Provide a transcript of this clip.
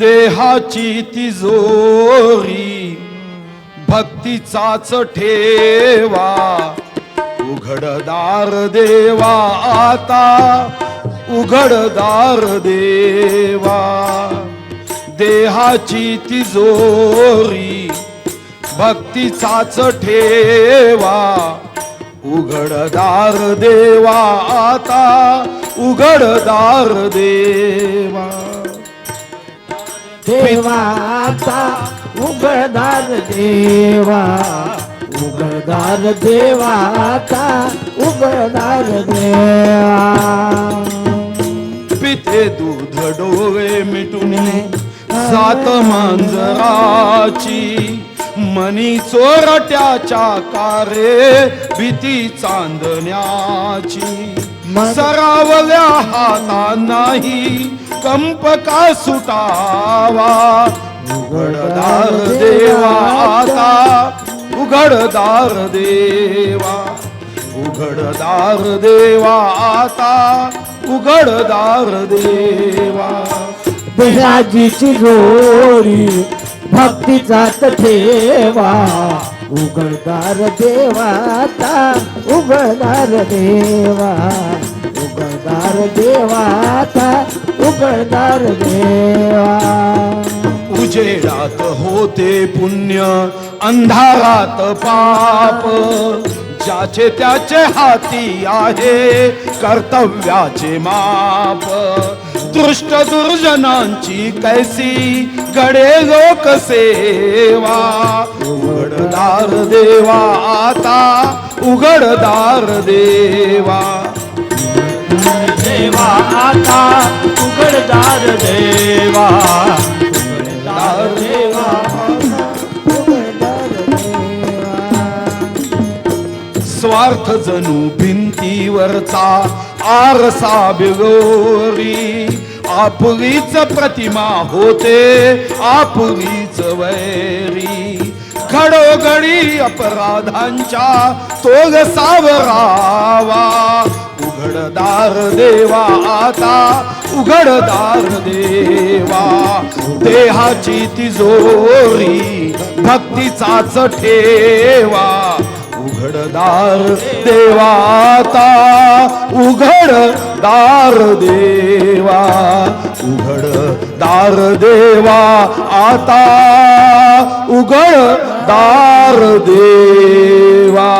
देहाची तिजोरी भक्तीचाच ठेवा, उघडदार देवा आता, उघडदार देवा. देहाची तिजोरी भक्तीचाच ठेवा, उघडदार देवा आता, उघडदार देवा. देवाचा उघडदार देवा, उघडदार देवाचा उघडदार देवा. पिते दूध डोळे मिटून सात मांजराची, मनी चोरट्याच्या कारे भीती चांदण्याची. सरावल्या हातांनाही कंप का सुटावा, उघडदार देवा आता, उघडदार देवा. उघडदार देवा आता, उघडदार देवा. देहाची तिजोरी भक्तीचाच ठेवा, उघडदार देवाचा उघडदार देवा, उघडदार देवाचा उघडदार देवा. उजेडात होते पुण्य, अंधारात पाप, ज्याचे त्याचे हाती आहे कर्तव्याचे माप. दृष्ट दुर्जनांची कैसी गडे लोकसेवा, उघडदार देवा आता, उघडदार देवा. देवा आता उघडदार देवा, उघडदार देवा, उघडदार देवा. स्वार्थ जणू भिंतीवरचा आरसा बिगोरी, आपुलीच प्रतिमा होते आपुलीच वैरी. घडोघडी अपराधांच्या तोग सावरावा, उघडदार देवा आता, उघडदार देवा. देहाची तिजोरी भक्तीचाच ठेवा, उघडदार देवा आता, उघडदार देवा. उघडदार देवा आता, उघडदार देवा.